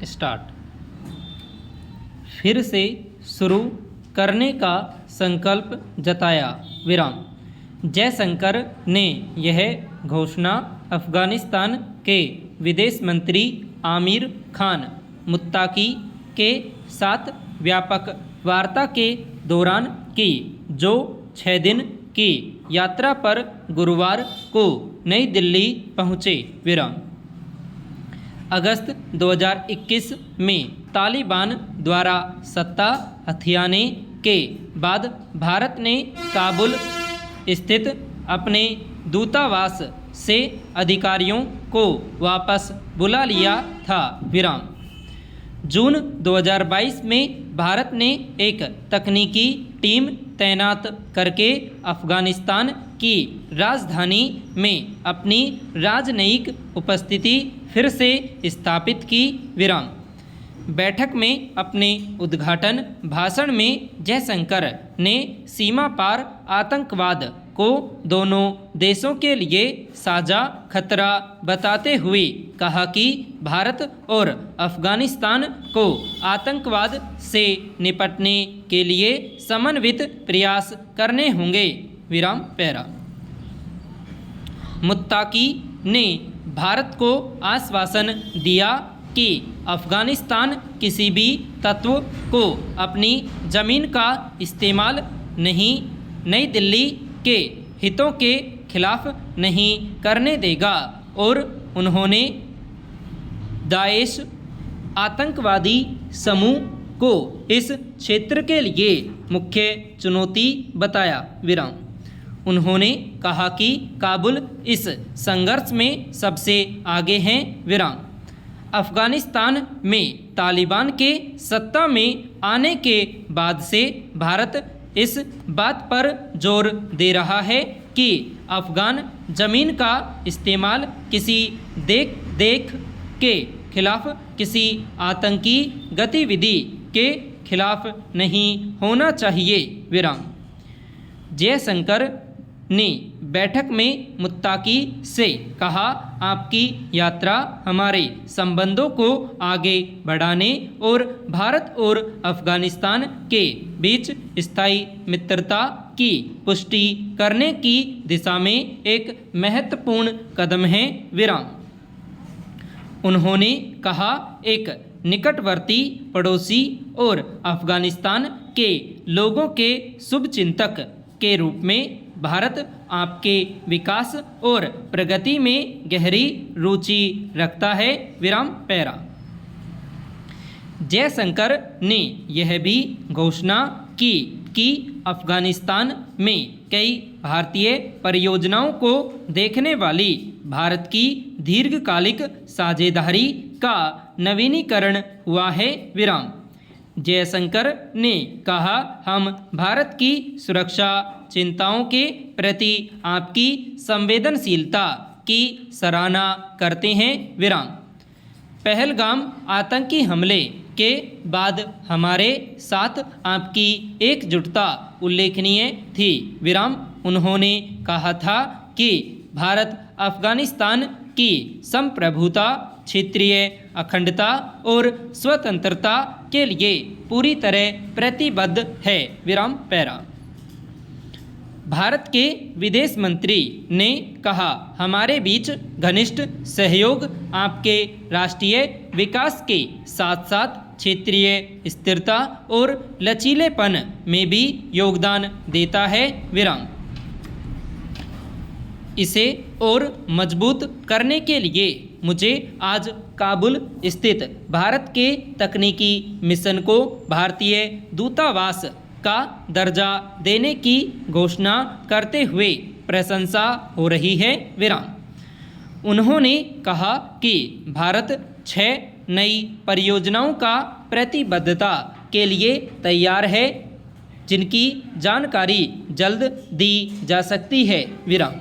Start. फिर से शुरू करने का संकल्प जताया, विराम। जयशंकर ने यह घोषणा अफ़गानिस्तान के विदेश मंत्री आमिर खान मुत्ताकी के साथ व्यापक वार्ता के दौरान की, जो 6 दिन की यात्रा पर गुरुवार को नई दिल्ली पहुँचे, विराम। अगस्त 2021 में तालिबान द्वारा सत्ता हथियाने के बाद भारत ने काबुल स्थित अपने दूतावास से अधिकारियों को वापस बुला लिया था, विराम। जून 2022 में भारत ने एक तकनीकी टीम तैनात करके अफ़गानिस्तान की राजधानी में अपनी राजनयिक उपस्थिति फिर से स्थापित की, विराम। बैठक में अपने उद्घाटन भाषण में जयशंकर ने सीमा पार आतंकवाद को दोनों देशों के लिए साझा खतरा बताते हुए कहा कि भारत और अफ़गानिस्तान को आतंकवाद से निपटने के लिए समन्वित प्रयास करने होंगे, विराम पैरा। मुत्ताकी ने भारत को आश्वासन दिया कि अफ़गानिस्तान किसी भी तत्व को अपनी ज़मीन का इस्तेमाल नई दिल्ली के हितों के खिलाफ नहीं करने देगा, और उन्होंने दाएश आतंकवादी समूह को इस क्षेत्र के लिए मुख्य चुनौती बताया, विराम। उन्होंने कहा कि काबुल इस संघर्ष में सबसे आगे हैं, विराम। अफ़गानिस्तान में तालिबान के सत्ता में आने के बाद से भारत इस बात पर जोर दे रहा है कि अफ़गान ज़मीन का इस्तेमाल किसी देश के खिलाफ किसी आतंकी गतिविधि के खिलाफ नहीं होना चाहिए, विराम। जयशंकर ने बैठक में मुत्ताकी से कहा, आपकी यात्रा हमारे संबंधों को आगे बढ़ाने और भारत और अफ़गानिस्तान के बीच स्थायी मित्रता की पुष्टि करने की दिशा में एक महत्वपूर्ण कदम है, विराम। उन्होंने कहा, एक निकटवर्ती पड़ोसी और अफ़गानिस्तान के लोगों के शुभचिंतक के रूप में भारत आपके विकास और प्रगति में गहरी रुचि रखता है, विराम पैरा। जयशंकर ने यह भी घोषणा की कि अफ़गानिस्तान में कई भारतीय परियोजनाओं को देखने वाली भारत की दीर्घकालिक साझेदारी का नवीनीकरण हुआ है, विराम। जयशंकर ने कहा, हम भारत की सुरक्षा चिंताओं के प्रति आपकी संवेदनशीलता की सराहना करते हैं, विराम। पहलगाम आतंकी हमले के बाद हमारे साथ आपकी एकजुटता उल्लेखनीय थी, विराम। उन्होंने कहा था कि भारत अफ़गानिस्तान की संप्रभुता, क्षेत्रीय अखंडता और स्वतंत्रता के लिए पूरी तरह प्रतिबद्ध है, विराम पैरा। भारत के विदेश मंत्री ने कहा, हमारे बीच घनिष्ठ सहयोग आपके राष्ट्रीय विकास के साथ साथ क्षेत्रीय स्थिरता और लचीलेपन में भी योगदान देता है, विराम। इसे और मजबूत करने के लिए मुझे आज काबुल स्थित भारत के तकनीकी मिशन को भारतीय दूतावास का दर्जा देने की घोषणा करते हुए प्रशंसा हो रही है, विराम। उन्होंने कहा कि भारत 6 नई परियोजनाओं का प्रतिबद्धता के लिए तैयार है, जिनकी जानकारी जल्द दी जा सकती है, विराम।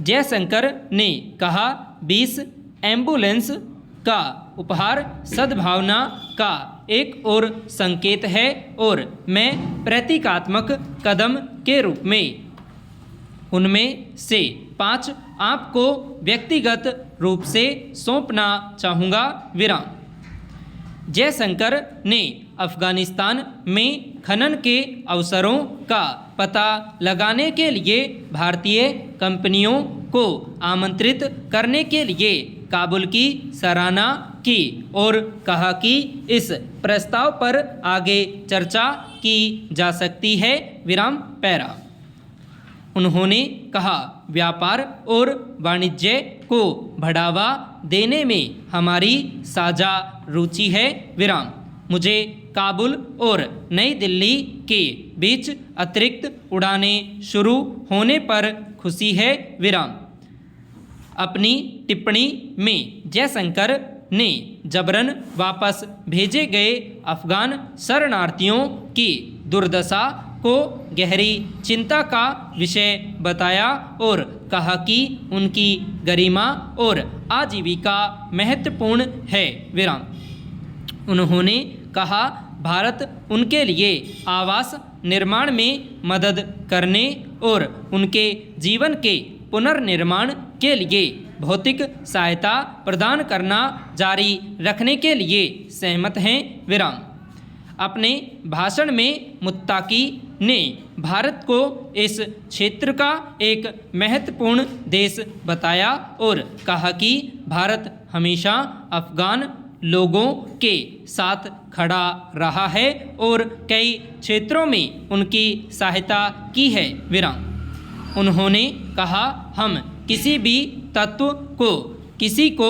जयशंकर ने कहा, 20 एम्बुलेंस का उपहार सद्भावना का एक और संकेत है और मैं प्रतीकात्मक कदम के रूप में उनमें से 5 आपको व्यक्तिगत रूप से सौंपना चाहूँगा, विराम। जयशंकर ने अफ़गानिस्तान में खनन के अवसरों का पता लगाने के लिए भारतीय कंपनियों को आमंत्रित करने के लिए काबुल की सराहना की और कहा कि इस प्रस्ताव पर आगे चर्चा की जा सकती है। विराम पैरा। उन्होंने कहा, व्यापार और वाणिज्य को बढ़ावा देने में हमारी साझा रुचि है। विराम। मुझे काबुल और नई दिल्ली के बीच अतिरिक्त उड़ानें शुरू होने पर खुशी है। विराम। अपनी टिप्पणी में जयशंकर ने जबरन वापस भेजे गए अफगान शरणार्थियों की दुर्दशा को गहरी चिंता का विषय बताया और कहा कि उनकी गरिमा और आजीविका महत्वपूर्ण है। विराम। उन्होंने कहा, भारत उनके लिए आवास निर्माण में मदद करने और उनके जीवन के पुनर्निर्माण के लिए भौतिक सहायता प्रदान करना जारी रखने के लिए सहमत हैं। विराम। अपने भाषण में मुत्ताकी ने भारत को इस क्षेत्र का एक महत्वपूर्ण देश बताया और कहा कि भारत हमेशा अफगान लोगों के साथ खड़ा रहा है और कई क्षेत्रों में उनकी सहायता की है। विराम। उन्होंने कहा, हम किसी भी तत्व को किसी को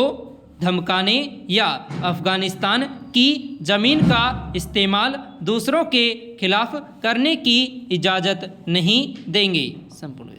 धमकाने या अफ़गानिस्तान की ज़मीन का इस्तेमाल दूसरों के खिलाफ करने की इजाज़त नहीं देंगे। संपूर्ण।